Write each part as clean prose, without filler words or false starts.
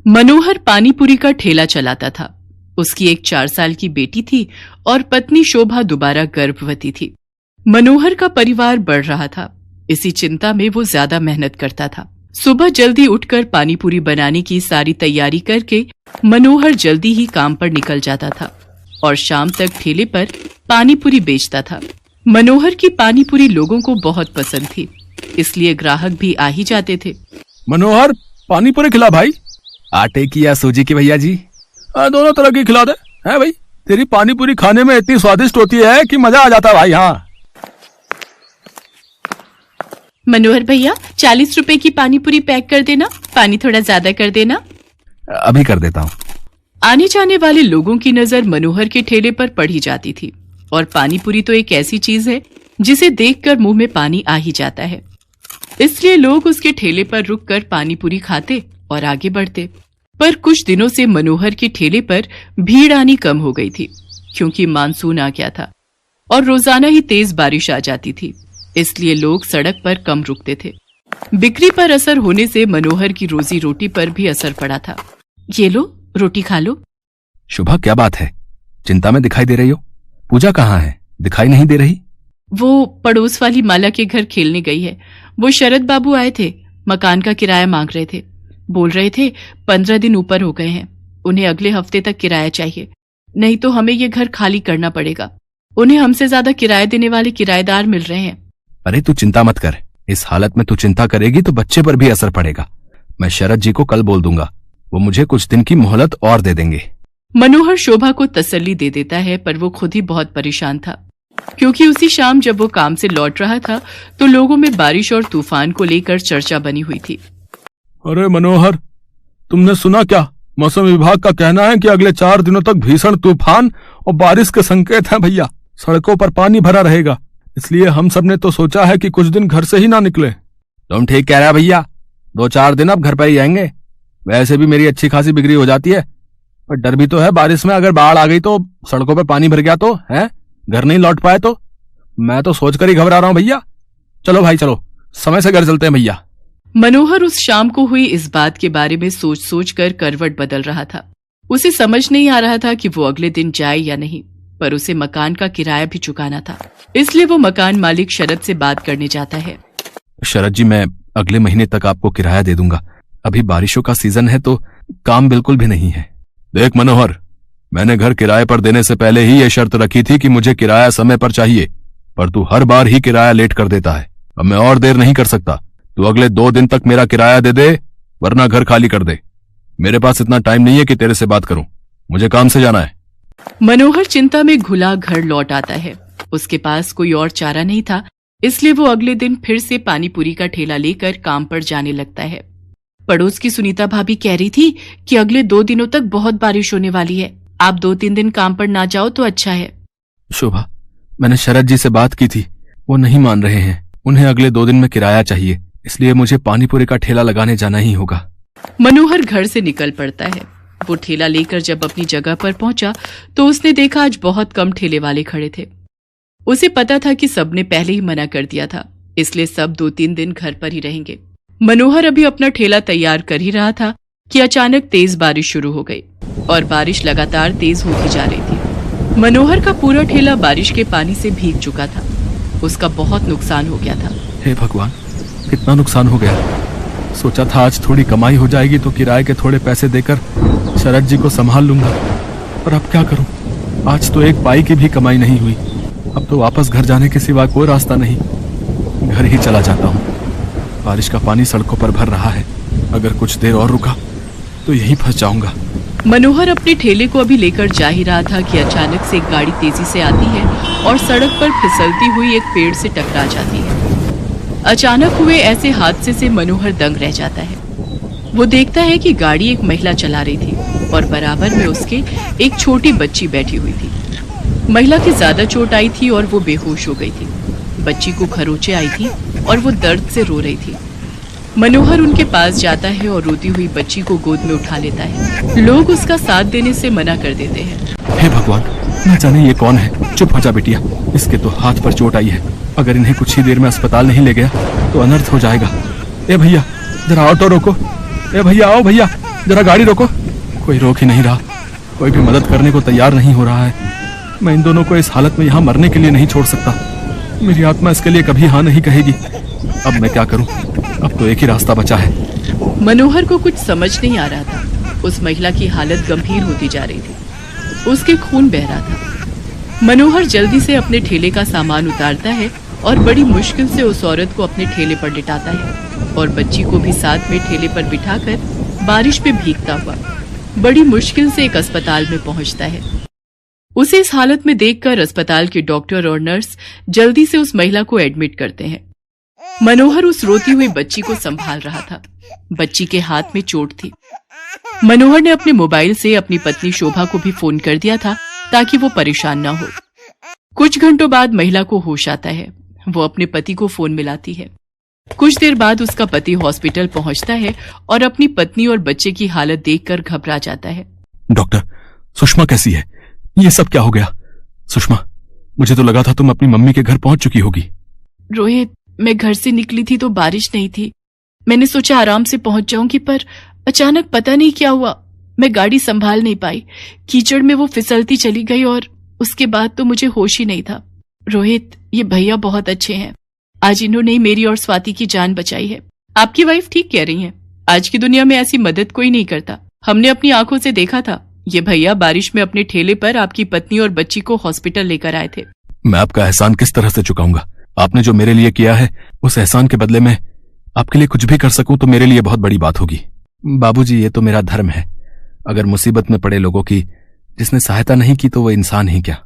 मनोहर पानीपुरी का ठेला चलाता था। उसकी एक 4 साल की बेटी थी और पत्नी शोभा दोबारा गर्भवती थी। मनोहर का परिवार बढ़ रहा था। इसी चिंता में वो ज्यादा मेहनत करता था। सुबह जल्दी उठकर पानीपुरी बनाने की सारी तैयारी करके मनोहर जल्दी ही काम पर निकल जाता था और शाम तक ठेले पर पानीपुरी बेचता था। मनोहर की पानीपुरी लोगों को बहुत पसंद थी, इसलिए ग्राहक भी आ ही जाते थे। मनोहर, पानीपुरी खिला भाई। आटे की या सूजी की भैया जी? दोनों तरह की खिला दे। है भाई, तेरी पानीपुरी खाने में इतनी स्वादिष्ट होती है कि मजा आ जाता है भाई। हाँ मनोहर भैया, 40 रुपए की पानीपुरी पैक कर देना, पानी थोड़ा ज्यादा कर देना। अभी कर देता हूँ। आने जाने वाले लोगों की नजर मनोहर के ठेले पर पड़ी जाती थी और पानीपुरी तो एक ऐसी चीज है जिसे देखकर मुंह में पानी आ ही जाता है। इसलिए लोग उसके ठेले पर रुककर पानीपुरी खाते और आगे बढ़ते। पर कुछ दिनों से मनोहर के ठेले पर भीड़ आनी कम हो गई थी, क्योंकि मानसून आ गया था और रोजाना ही तेज बारिश आ जाती थी। इसलिए लोग सड़क पर कम रुकते थे। बिक्री पर असर होने से मनोहर की रोजी रोटी पर भी असर पड़ा था। ये लो, रोटी खा लो। शुभा, क्या बात है? चिंता में दिखाई दे रही हो। पूजा कहाँ है? दिखाई नहीं दे रही। वो पड़ोस वाली माला के घर खेलने गई है। वो शरद बाबू आए थे, मकान का किराया मांग रहे थे। बोल रहे थे 15 दिन ऊपर हो गए हैं, उन्हें अगले हफ्ते तक किराया चाहिए, नहीं तो हमें ये घर खाली करना पड़ेगा। उन्हें हमसे ज्यादा किराया देने वाले किराएदार मिल रहे हैं। अरे तू चिंता मत कर। इस हालत में तू चिंता करेगी तो बच्चे पर भी असर पड़ेगा। मैं शरद जी को कल बोल दूंगा, वो मुझे कुछ दिन की मोहलत और दे देंगे। मनोहर शोभा को तसल्ली दे देता है, पर वो खुद ही बहुत परेशान था, क्योंकि उसी शाम जब वो काम से लौट रहा था तो लोगों में बारिश और तूफान को लेकर चर्चा बनी हुई थी। अरे मनोहर, तुमने सुना क्या? मौसम विभाग का कहना है कि अगले 4 दिनों तक भीषण तूफान और बारिश के संकेत हैं भैया। सड़कों पर पानी भरा रहेगा, इसलिए हम सब ने तो सोचा है कि कुछ दिन घर से ही ना निकले। तुम ठीक कह रहा भैया, 2-4 दिन अब घर पर ही आएंगे। वैसे भी मेरी अच्छी खासी बिक्री हो जाती है, पर डर भी तो है बारिश में अगर बाढ़ आ गई तो, सड़कों पर पानी भर गया तो, है घर नहीं लौट पाए तो। मैं तो सोचकर ही घबरा रहा हूं भैया। चलो भाई चलो, समय से घर चलते हैं भैया। मनोहर उस शाम को हुई इस बात के बारे में सोच सोच कर करवट बदल रहा था। उसे समझ नहीं आ रहा था कि वो अगले दिन जाए या नहीं, पर उसे मकान का किराया भी चुकाना था। इसलिए वो मकान मालिक शरद से बात करने जाता है। शरद जी, मैं अगले महीने तक आपको किराया दे दूंगा। अभी बारिशों का सीजन है तो काम बिल्कुल भी नहीं है। देख मनोहर, मैंने घर किराए पर देने से पहले ही ये शर्त रखी थी कि मुझे किराया समय पर चाहिए, पर तू हर बार ही किराया लेट कर देता है। अब मैं और देर नहीं कर सकता। तू अगले 2 दिन तक मेरा किराया दे दे, वरना घर खाली कर दे। मेरे पास इतना टाइम नहीं है कि तेरे से बात करूं, मुझे काम से जाना है। मनोहर चिंता में घुला घर लौट आता है। उसके पास कोई और चारा नहीं था, इसलिए वो अगले दिन फिर से पानीपुरी का ठेला लेकर काम पर जाने लगता है। पड़ोस की सुनीता भाभी कह रही थी कि अगले 2 दिनों तक बहुत बारिश होने वाली है, आप 2-3 दिन काम पर ना जाओ तो अच्छा है। शोभा, मैंने शरद जी से बात की थी, वो नहीं मान रहे हैं। उन्हें अगले 2 दिन में किराया चाहिए, इसलिए मुझे पानीपुरी का ठेला लगाने जाना ही होगा। मनोहर घर से निकल पड़ता है। वो ठेला लेकर जब अपनी जगह पर पहुंचा तो उसने देखा आज बहुत कम ठेले वाले खड़े थे। उसे पता था कि सबने पहले ही मना कर दिया था, इसलिए सब 2-3 दिन घर पर ही रहेंगे। मनोहर अभी अपना ठेला तैयार कर ही रहा था कि अचानक तेज बारिश शुरू हो गई और बारिश लगातार तेज होती जा रही थी। मनोहर का पूरा ठेला बारिश के पानी से भीग चुका था। उसका बहुत नुकसान हो गया था। हे भगवान, कितना नुकसान हो गया। सोचा था आज थोड़ी कमाई हो जाएगी तो किराए के थोड़े पैसे देकर शरद जी को संभाल लूंगा, पर अब क्या करूं? आज तो 1 पाई की भी कमाई नहीं हुई। अब तो वापस घर जाने के सिवा कोई रास्ता नहीं। घर ही चला जाता हूं। बारिश का पानी सड़कों पर भर रहा है, अगर कुछ देर और रुका तो यहीं फंस जाऊंगा। मनोहर अपने ठेले को अभी लेकर जा ही रहा था कि अचानक से एक गाड़ी तेजी से आती है और सड़क पर फिसलती हुई एक पेड़ से टकरा जाती है। अचानक हुए ऐसे हादसे से मनोहर दंग रह जाता है। वो देखता है कि गाड़ी एक महिला चला रही थी और बराबर में उसके एक छोटी बच्ची बैठी हुई थी। महिला की ज्यादा चोट आई थी और वो बेहोश हो गई थी। बच्ची को खरोंचे आई थी और वो दर्द से रो रही थी। मनोहर उनके पास जाता है और रोती हुई बच्ची को गोद में उठा लेता है। लोग उसका साथ देने से मना कर देते हैं। हे भगवान, न जाने ये कौन है। चुप हो जा बिटिया, इसके तो हाथ पर चोट आई है। अगर इन्हें कुछ ही देर में अस्पताल नहीं ले गया तो अनर्थ हो जाएगा। ए भैया, जरा ऑटो रोको। ए भैया, आओ भैया, जरा गाड़ी रोको। कोई रोक ही नहीं रहा, कोई भी मदद करने को तैयार नहीं हो रहा है। मैं इन दोनों को इस हालत में यहाँ मरने के लिए नहीं छोड़ सकता। मेरी आत्मा इसके लिए कभी हाँ नहीं कहेगी। अब मैं क्या करूं? अब तो एक ही रास्ता बचा है। मनोहर को कुछ समझ नहीं आ रहा था। उस महिला की हालत गंभीर होती जा रही थी, उसके खून बह रहा था। मनोहर जल्दी से अपने ठेले का सामान उतारता है और बड़ी मुश्किल से उस औरत को अपने ठेले पर लिटाता है और बच्ची को भी साथ में ठेले पर बिठाकर बारिश में भीगता हुआ बड़ी मुश्किल से एक अस्पताल में पहुंचता है। उसे इस हालत में देखकर अस्पताल के डॉक्टर और नर्स जल्दी से उस महिला को एडमिट करते हैं। मनोहर उस रोती हुई बच्ची को संभाल रहा था। बच्ची के हाथ में चोट थी। मनोहर ने अपने मोबाइल से अपनी पत्नी शोभा को भी फोन कर दिया था ताकि वो परेशान न हो। कुछ घंटों बाद महिला को होश आता है। वो अपने पति को फोन मिलाती है। कुछ देर बाद उसका पति हॉस्पिटल पहुंचता है और अपनी पत्नी और बच्चे की हालत देखकर घबरा जाता है। डॉक्टर, सुषमा कैसी है? ये सब क्या हो गया? सुषमा, मुझे तो लगा था तुम अपनी मम्मी के घर पहुंच चुकी होगी। रोहित, मैं घर से निकली थी तो बारिश नहीं थी। मैंने सोचा आराम से पहुंच जाऊंगी, पर अचानक पता नहीं क्या हुआ, मैं गाड़ी संभाल नहीं पाई। कीचड़ में वो फिसलती चली गई और उसके बाद तो मुझे होश ही नहीं था। रोहित, ये भैया बहुत अच्छे हैं। आज इन्होंने ही मेरी और स्वाति की जान बचाई है। आपकी वाइफ ठीक कह रही हैं। आज की दुनिया में ऐसी मदद कोई नहीं करता। हमने अपनी आंखों से देखा था। ये भैया बारिश में अपने ठेले पर आपकी पत्नी और बच्ची को हॉस्पिटल लेकर आए थे। मैं आपका एहसान किस तरह से चुकाऊंगा? आपने जो मेरे लिए किया है, उस एहसान के बदले में आपके लिए कुछ भी कर सकूं तो मेरे लिए बहुत बड़ी बात होगी। बाबूजी, ये तो मेरा धर्म है। अगर मुसीबत में पड़े लोगों की जिसने सहायता नहीं की तो वो इंसान ही क्या।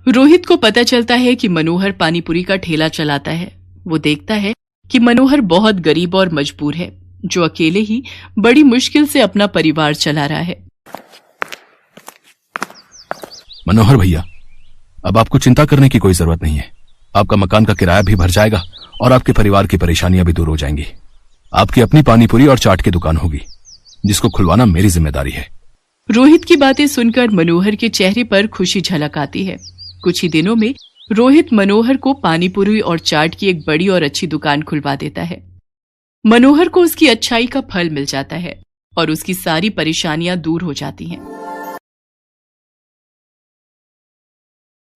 रोहित को पता चलता है कि मनोहर पानीपुरी का ठेला चलाता है। वो देखता है कि मनोहर बहुत गरीब और मजबूर है, जो अकेले ही बड़ी मुश्किल से अपना परिवार चला रहा है। मनोहर भैया, अब आपको चिंता करने की कोई जरूरत नहीं है। आपका मकान का किराया भी भर जाएगा और आपके परिवार की परेशानियां भी दूर हो जाएंगी। आपकी अपनी पानीपुरी और चाट की दुकान होगी, जिसको खुलवाना मेरी जिम्मेदारी है। रोहित की बातें सुनकर मनोहर के चेहरे पर खुशी झलक आती है। कुछ ही दिनों में रोहित मनोहर को पानीपुरी और चाट की एक बड़ी और अच्छी दुकान खुलवा देता है। मनोहर को उसकी अच्छाई का फल मिल जाता है और उसकी सारी परेशानियां दूर हो जाती हैं।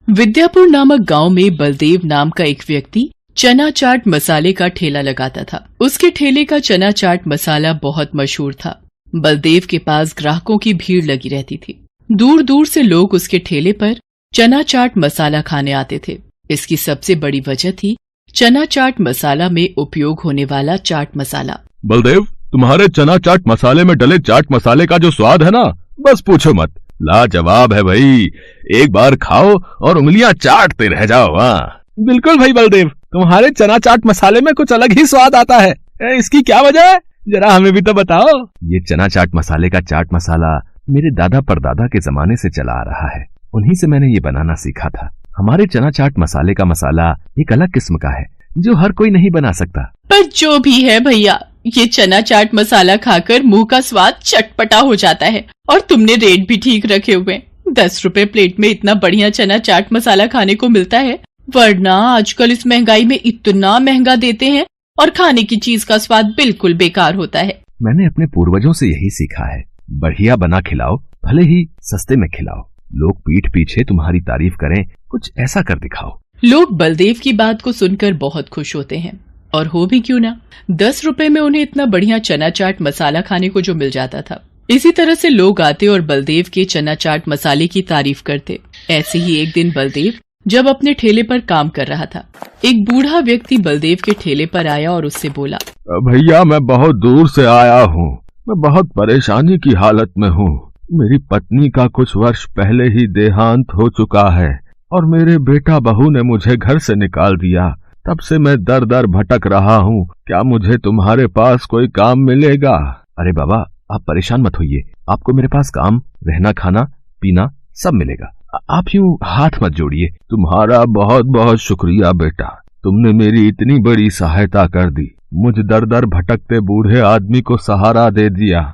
विद्यापुर नामक गांव में बलदेव नाम का एक व्यक्ति चना चाट मसाले का ठेला लगाता था। उसके ठेले का चना चाट मसाला बहुत मशहूर था। बलदेव के पास ग्राहकों की भीड़ लगी रहती थी। दूर दूर से लोग उसके ठेले पर चना चाट मसाला खाने आते थे। इसकी सबसे बड़ी वजह थी चना चाट मसाला में उपयोग होने वाला चाट मसाला। बलदेव, तुम्हारे चना चाट मसाले में डले चाट मसाले का जो स्वाद है ना, बस पूछो मत, लाजवाब है भाई। एक बार खाओ और उंगलियां चाटते रह जाओ। हाँ बिल्कुल भाई बलदेव, तुम्हारे चना चाट मसाले में कुछ अलग ही स्वाद आता है। इसकी क्या वजह है, जरा हमें भी तो बताओ। ये चना चाट मसाले का चाट मसाला मेरे दादा परदादा के जमाने से चला आ रहा है। उन्हीं से मैंने ये बनाना सीखा था। हमारे चना चाट मसाले का मसाला एक अलग किस्म का है, जो हर कोई नहीं बना सकता। पर जो भी है भैया, ये चना चाट मसाला खाकर मुंह का स्वाद चटपटा हो जाता है और तुमने रेट भी ठीक रखे हुए। 10 रुपए प्लेट में इतना बढ़िया चना चाट मसाला खाने को मिलता है, वरना आजकल इस महंगाई में इतना महंगा देते हैं और खाने की चीज का स्वाद बिल्कुल बेकार होता है। मैंने अपने पूर्वजों से यही सीखा है, बढ़िया बना खिलाओ, भले ही सस्ते में खिलाओ। लोग पीठ पीछे तुम्हारी तारीफ करें, कुछ ऐसा कर दिखाओ। लोग बलदेव की बात को सुनकर बहुत खुश होते हैं, और हो भी क्यों ना, 10 रुपए में उन्हें इतना बढ़िया चना चाट मसाला खाने को जो मिल जाता था। इसी तरह से लोग आते और बलदेव के चना चाट मसाले की तारीफ करते। ऐसे ही एक दिन बलदेव जब अपने ठेले पर काम कर रहा था, एक बूढ़ा व्यक्ति बलदेव के ठेले पर आया और उससे बोला, भैया मैं बहुत दूर से आया हूँ, मैं बहुत परेशानी की हालत में हूँ। मेरी पत्नी का कुछ वर्ष पहले ही देहांत हो चुका है और मेरे बेटा बहू ने मुझे घर से निकाल दिया। तब से मैं दर दर भटक रहा हूँ। क्या मुझे तुम्हारे पास कोई काम मिलेगा? अरे बाबा, आप परेशान मत होइए, आपको मेरे पास काम, रहना, खाना, पीना सब मिलेगा। आप यूं हाथ मत जोड़िए। तुम्हारा बहुत बहुत शुक्रिया बेटा, तुमने मेरी इतनी बड़ी सहायता कर दी। मुझ दर दर भटकते बूढ़े आदमी को सहारा दे दिया।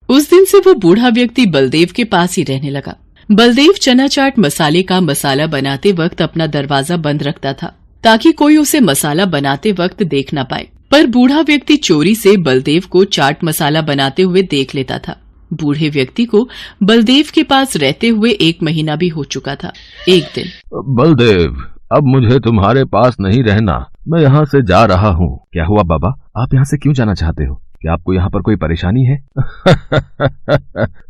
उस दिन से वो बूढ़ा व्यक्ति बलदेव के पास ही रहने लगा। बलदेव चना चाट मसाले का मसाला बनाते वक्त अपना दरवाजा बंद रखता था, ताकि कोई उसे मसाला बनाते वक्त देख न पाए। पर बूढ़ा व्यक्ति चोरी से बलदेव को चाट मसाला बनाते हुए देख लेता था। बूढ़े व्यक्ति को बलदेव के पास रहते हुए 1 महीना भी हो चुका था। एक दिन, बलदेव, अब मुझे तुम्हारे पास नहीं रहना, मैं यहाँ से जा रहा हूँ। क्या हुआ बाबा, आप यहाँ से क्यों जाना चाहते हो? क्या आपको यहाँ पर कोई परेशानी है?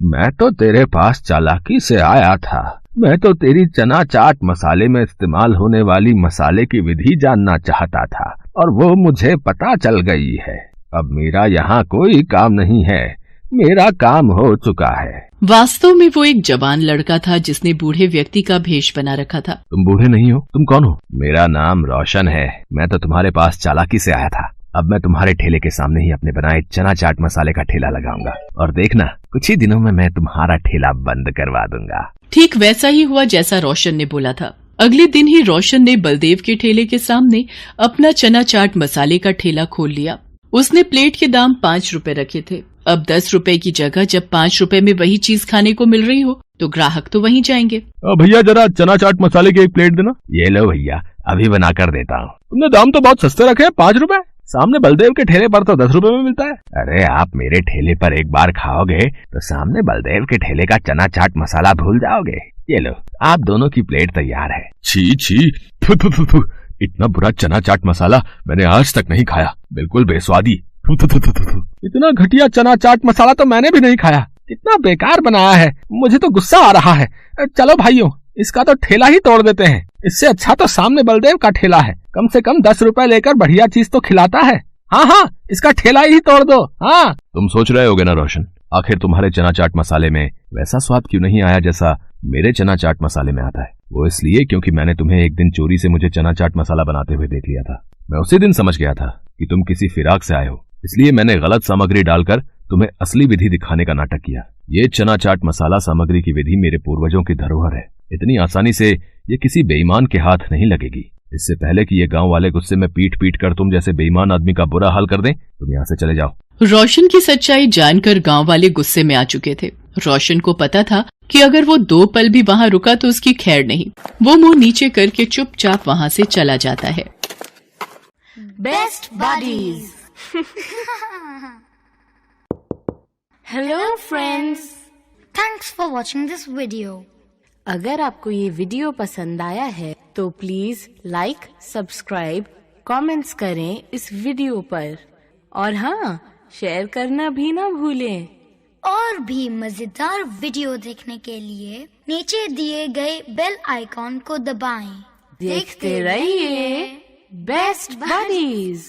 मैं तो तेरे पास चालाकी से आया था। मैं तो तेरी चना चाट मसाले में इस्तेमाल होने वाली मसाले की विधि जानना चाहता था और वो मुझे पता चल गई है। अब मेरा यहाँ कोई काम नहीं है, मेरा काम हो चुका है। वास्तव में वो एक जवान लड़का था जिसने बूढ़े व्यक्ति का भेष बना रखा था। तुम बूढ़े नहीं हो, तुम कौन हो? मेरा नाम रोशन है। मैं तो तुम्हारे पास चालाकी से आया था। अब मैं तुम्हारे ठेले के सामने ही अपने बनाए चना चाट मसाले का ठेला लगाऊंगा और देखना, कुछ ही दिनों में मैं तुम्हारा ठेला बंद करवा दूंगा। ठीक वैसा ही हुआ जैसा रोशन ने बोला था। अगले दिन ही रोशन ने बलदेव के ठेले के सामने अपना चना चाट मसाले का ठेला खोल लिया। उसने प्लेट के दाम 5 रुपए रखे थे। अब 10 रुपए की जगह जब 5 रुपए में वही चीज खाने को मिल रही हो तो ग्राहक तो वहीं जाएंगे। भैया जरा चना चाट मसाले की 1 प्लेट देना। ये लो भैया, अभी बना कर देता हूँ। तुमने दाम तो बहुत सस्ते रखे हैं, 5 रुपए। सामने बलदेव के ठेले पर तो 10 रुपए में मिलता है। अरे आप मेरे ठेले पर एक बार खाओगे तो सामने बलदेव के ठेले का चना चाट मसाला भूल जाओगे। ये लो, आप दोनों की प्लेट तैयार है। छी छी, फु, फु, फु, फु। इतना बुरा चना चाट मसाला मैंने आज तक नहीं खाया, बिल्कुल बेस्वादी। फु, फु, फु, फु, फु। इतना घटिया चना चाट मसाला तो मैंने भी नहीं खाया। कितना बेकार बनाया है, मुझे तो गुस्सा आ रहा है। चलो भाइयों, इसका तो ठेला ही तोड़ देते हैं। इससे अच्छा तो सामने बलदेव का ठेला है, कम से कम 10 रुपए लेकर बढ़िया चीज तो खिलाता है। हाँ, इसका ठेला ही तोड़ दो। हाँ, तुम सोच रहे होगे ना रोशन, आखिर तुम्हारे चना चाट मसाले में वैसा स्वाद क्यों नहीं आया जैसा मेरे चना चाट मसाले में आता है? वो इसलिए क्योंकि मैंने तुम्हें एक दिन चोरी से मुझे चना चाट मसाला बनाते हुए देख लिया था। मैं उसी दिन समझ गया था कि तुम किसी फिराक से आए हो, इसलिए मैंने गलत सामग्री डालकर तुम्हें असली विधि दिखाने का नाटक किया। ये चना चाट मसाला सामग्री की विधि मेरे पूर्वजों की धरोहर है। इतनी आसानी से ये किसी बेईमान के हाथ नहीं लगेगी। इससे पहले कि ये गांव वाले गुस्से में पीट कर तुम जैसे बेईमान आदमी का बुरा हाल कर दें, तुम यहाँ से चले जाओ। रोशन की सच्चाई जानकर गांव वाले गुस्से में आ चुके थे। रोशन को पता था कि अगर वो 2 पल भी वहाँ रुका तो उसकी खैर नहीं। वो मुंह नीचे करके चुपचाप वहाँ से चला जाता है। Best buddies. Hello friends, thanks for watching this video. अगर आपको ये वीडियो पसंद आया है तो प्लीज लाइक, सब्सक्राइब, कमेंट्स करें इस वीडियो पर और हाँ, शेयर करना भी ना भूलें। और भी मजेदार वीडियो देखने के लिए नीचे दिए गए बेल आइकॉन को दबाएं। देखते रहिए बेस्ट बडीज।